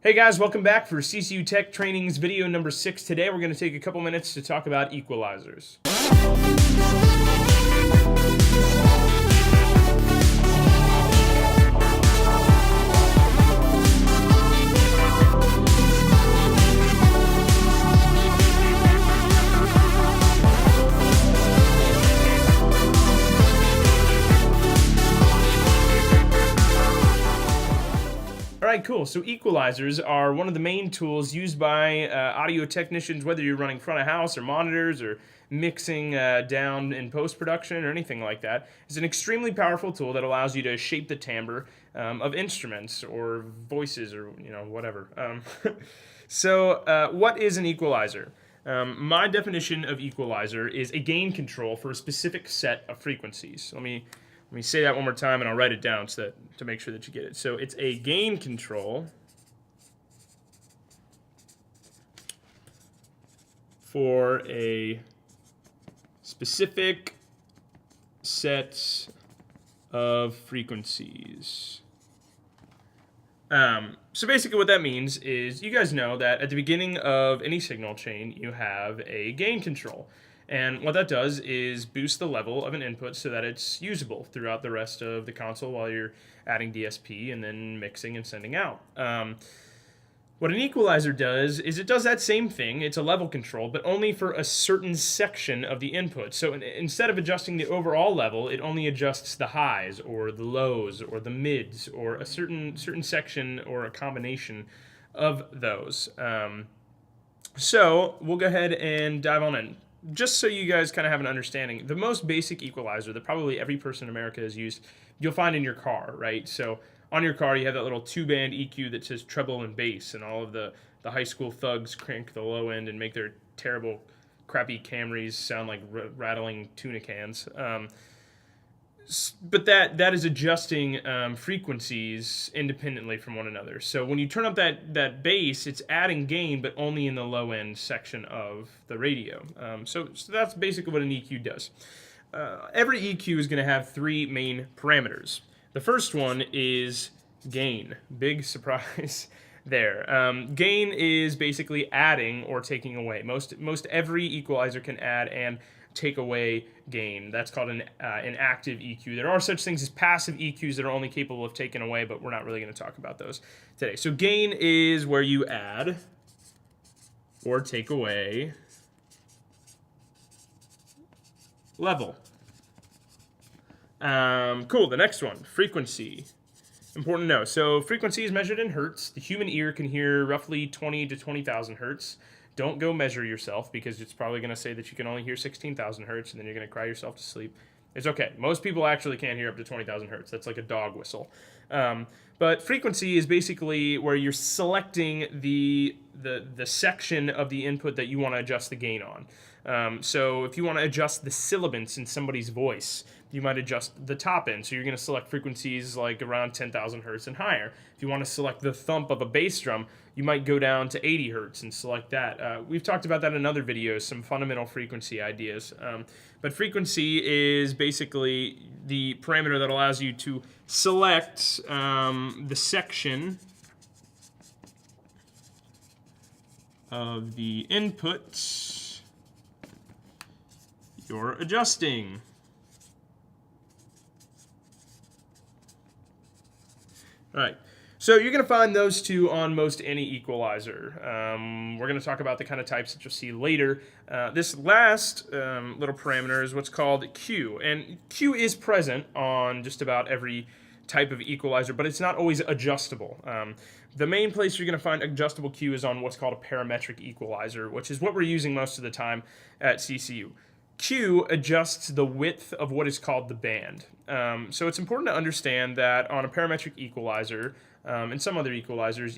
Hey guys, welcome back for CCUtech Training's video number 6. Today we're going to take a couple minutes to talk about equalizers. Alright, cool. So equalizers are one of the main tools used by audio technicians, whether you're running front of house or monitors or mixing down in post-production or anything like that. It's an extremely powerful tool that allows you to shape the timbre of instruments or voices or whatever. So what is an equalizer? My definition of equalizer is a gain control for a specific set of frequencies. Let me say that one more time, and I'll write it down so that, to make sure that you get it. So it's a gain control for a specific set of frequencies. So basically what that means is you guys know that at the beginning of any signal chain you have a gain control. And what that does is boost the level of an input so that it's usable throughout the rest of the console while you're adding DSP and then mixing and sending out. What an equalizer does is it does that same thing. It's a level control, but only for a certain section of the input. So instead of adjusting the overall level, it only adjusts the highs or the lows or the mids or a certain section or a combination of those. So we'll go ahead and dive on in. Just so you guys kind of have an understanding, the most basic equalizer that probably every person in America has used, you'll find in your car, right? So on your car, you have that little 2-band EQ that says treble and bass, and all of the high school thugs crank the low end and make their terrible, crappy Camrys sound like rattling tuna cans. But that is adjusting frequencies independently from one another. So when you turn up that bass, it's adding gain, but only in the low end section of the radio. So that's basically what an EQ does. Every EQ is going to have 3 main parameters. The first one is gain. Big surprise there. Gain is basically adding or taking away. Most every equalizer can add and take away gain. That's called an active EQ. There are such things as passive EQs that are only capable of taking away, but we're not really going to talk about those today. So gain is where you add or take away level. Cool, the next one, frequency. Important to know. So frequency is measured in hertz. The human ear can hear roughly 20 to 20,000 hertz. Don't go measure yourself because it's probably going to say that you can only hear 16,000 hertz and then you're going to cry yourself to sleep. It's okay. Most people actually can't hear up to 20,000 hertz. That's like a dog whistle. But frequency is basically where you're selecting the section of the input that you want to adjust the gain on. So if you want to adjust the sibilance in somebody's voice, you might adjust the top end. So you're going to select frequencies like around 10,000 hertz and higher. If you want to select the thump of a bass drum, you might go down to 80 hertz and select that. We've talked about that in other videos, some fundamental frequency ideas. But frequency is basically the parameter that allows you to select the section of the input you're adjusting. All right, so you're going to find those two on most any equalizer. We're going to talk about the kind of types that you'll see later. This last little parameter is what's called Q, and Q is present on just about every type of equalizer, but it's not always adjustable. The main place you're going to find adjustable Q is on what's called a parametric equalizer, which is what we're using most of the time at CCU. Q adjusts the width of what is called the band. So it's important to understand that on a parametric equalizer and some other equalizers,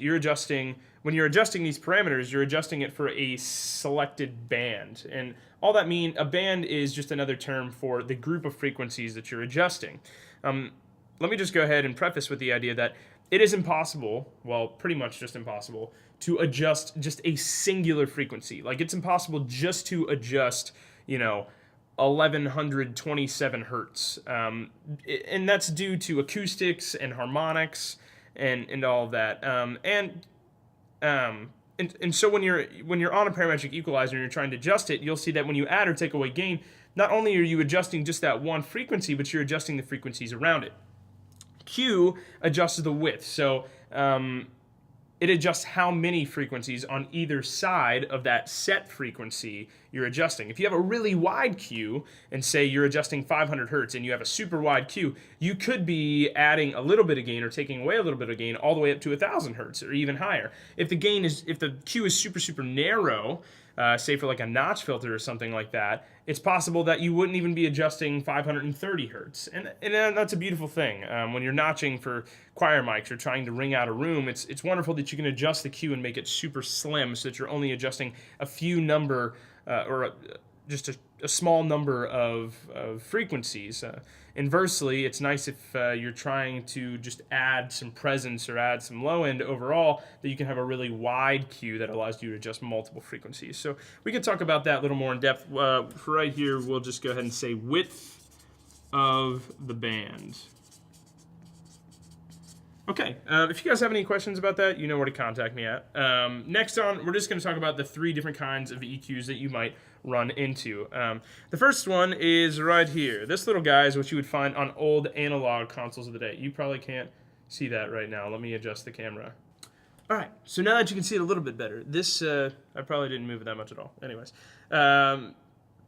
when you're adjusting these parameters, you're adjusting it for a selected band. And all that means, a band is just another term for the group of frequencies that you're adjusting. Let me just go ahead and preface with the idea that it is impossible, well, pretty much just impossible, to adjust just a singular frequency. Like, it's impossible just to adjust 1127 hertz. And that's due to acoustics and harmonics and all of that. And And so when you're on a parametric equalizer and you're trying to adjust it, you'll see that when you add or take away gain, not only are you adjusting just that one frequency, but you're adjusting the frequencies around it. Q adjusts the width, so it adjusts how many frequencies on either side of that set frequency you're adjusting. If you have a really wide Q, and say you're adjusting 500 hertz and you have a super wide Q, you could be adding a little bit of gain or taking away a little bit of gain all the way up to 1,000 hertz or even higher. If the Q is super narrow, say for like a notch filter or something like that, it's possible that you wouldn't even be adjusting 530 hertz. And that's a beautiful thing. When you're notching for choir mics or trying to ring out a room, it's wonderful that you can adjust the Q and make it super slim so that you're only adjusting a few number just a small number of frequencies. Inversely, it's nice if you're trying to just add some presence or add some low end overall, that you can have a really wide Q that allows you to adjust multiple frequencies. So we can talk about that a little more in depth. For right here, we'll just go ahead and say width of the band. Okay, if you guys have any questions about that, you know where to contact me at. Next on, we're just going to talk about the 3 different kinds of EQs that you might run into. The first one is right here. This little guy is what you would find on old analog consoles of the day. You probably can't see that right now. Let me adjust the camera. All right, so now that you can see it a little bit better, this, I probably didn't move it that much at all. Anyways,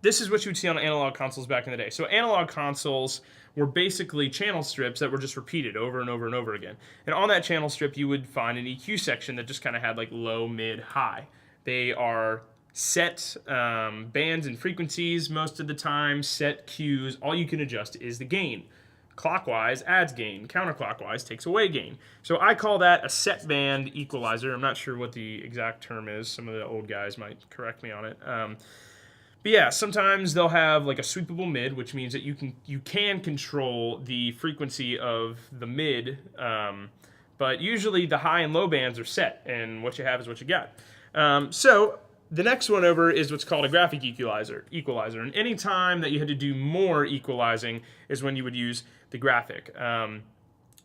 this is what you would see on analog consoles back in the day. So analog consoles were basically channel strips that were just repeated over and over and over again. And on that channel strip, you would find an EQ section that just kind of had like low, mid, high. They are set bands and frequencies most of the time, set Qs. All you can adjust is the gain. Clockwise adds gain, counterclockwise takes away gain. So I call that a set band equalizer. I'm not sure what the exact term is. Some of the old guys might correct me on it. But yeah, sometimes they'll have like a sweepable mid, which means that you can control the frequency of the mid, but usually the high and low bands are set, and what you have is what you got. So the next one over is what's called a graphic equalizer. And any time that you had to do more equalizing is when you would use the graphic.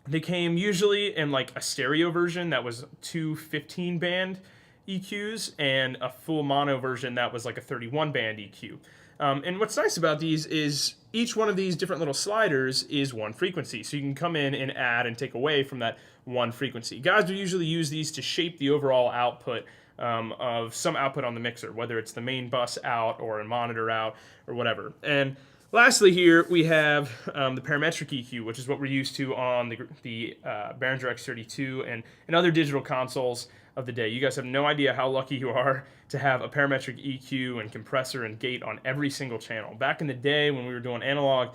They came usually in like a stereo version that was 2 15-band EQs and a full mono version that was like a 31-band EQ. And what's nice about these is each one of these different little sliders is one frequency. So you can come in and add and take away from that one frequency. Guys will usually use these to shape the overall output of some output on the mixer, whether it's the main bus out or a monitor out or whatever. And lastly here, we have the parametric EQ, which is what we're used to on the Behringer X32 and other digital consoles of the day. You guys have no idea how lucky you are to have a parametric EQ and compressor and gate on every single channel. Back in the day when we were doing analog,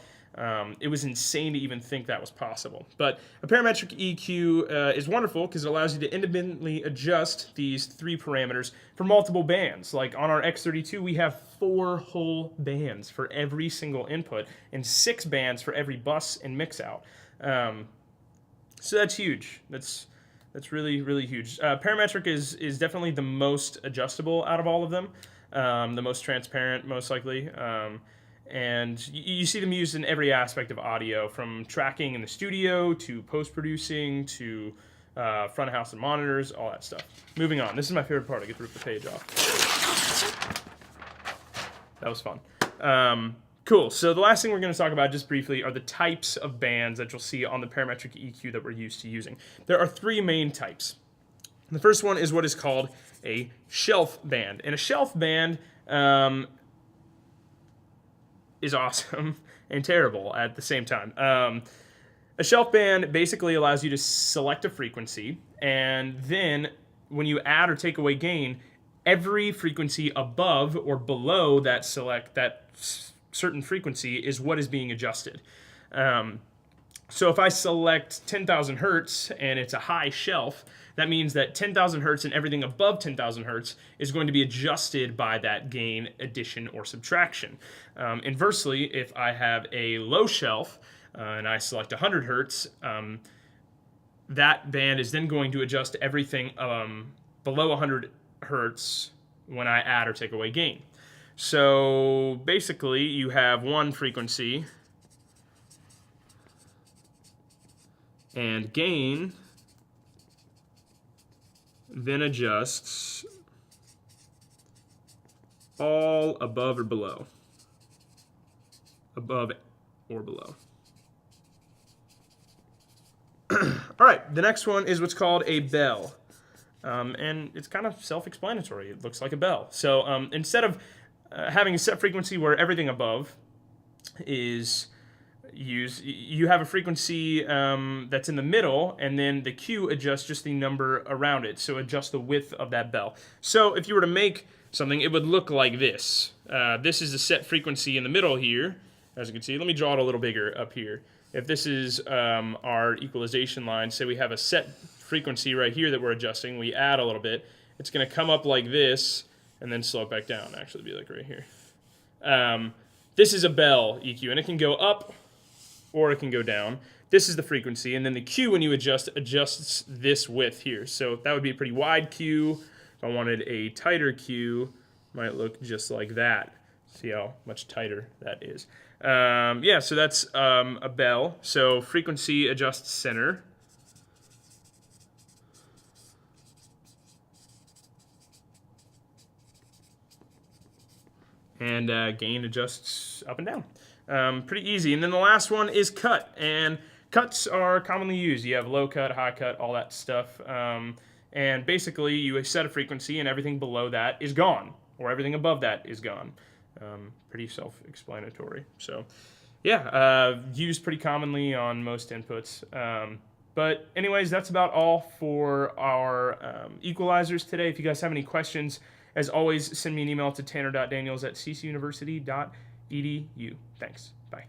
it was insane to even think that was possible. But a parametric EQ is wonderful because it allows you to independently adjust these 3 parameters for multiple bands. Like on our X32, we have 4 whole bands for every single input and 6 bands for every bus and mix out. So that's huge. That's really, really huge. Parametric is definitely the most adjustable out of all of them, the most transparent, most likely. And you see them used in every aspect of audio, from tracking in the studio to post-producing to front of house and monitors, all that stuff. Moving on. This is my favorite part. I get to rip the page off. That was fun. Cool. So the last thing we're going to talk about just briefly are the types of bands that you'll see on the parametric EQ that we're used to using. There are 3 main types. The first one is what is called a shelf band. And a shelf band is awesome and terrible at the same time. A shelf band basically allows you to select a frequency, and then when you add or take away gain, every frequency above or below that certain frequency is what is being adjusted. So if I select 10,000 hertz and it's a high shelf, that means that 10,000 hertz and everything above 10,000 hertz is going to be adjusted by that gain, addition, or subtraction. Inversely, if I have a low shelf and I select 100 hertz, that band is then going to adjust everything below 100 hertz when I add or take away gain. So basically, you have one frequency and gain then adjusts all above or below. Above or below. All right, the next one is what's called a bell. And it's kind of self-explanatory. It looks like a bell. So instead of having a set frequency where everything above is used, you have a frequency that's in the middle, and then the Q adjusts just the number around it. So adjust the width of that bell. So if you were to make something, it would look like this. This is the set frequency in the middle here, as you can see. Let me draw it a little bigger up here. If this is our equalization line, say we have a set frequency right here that we're adjusting, we add a little bit, it's going to come up like this and then slope back down. Actually, be like right here. This is a bell EQ, and it can go up or it can go down. This is the frequency, and then the Q, when you adjusts this width here. So that would be a pretty wide Q. If I wanted a tighter Q, it might look just like that. See how much tighter that is. Yeah, so that's a bell. So frequency adjusts center. And gain adjusts up and down. Pretty easy. And then the last one is cut. And cuts are commonly used. You have low cut, high cut, all that stuff. And basically, you set a frequency, and everything below that is gone, or everything above that is gone. Pretty self-explanatory. So, yeah, used pretty commonly on most inputs. But anyways, that's about all for our equalizers today. If you guys have any questions, as always, send me an email to tanner.daniels@ccuuniversity.edu. Thanks. Bye.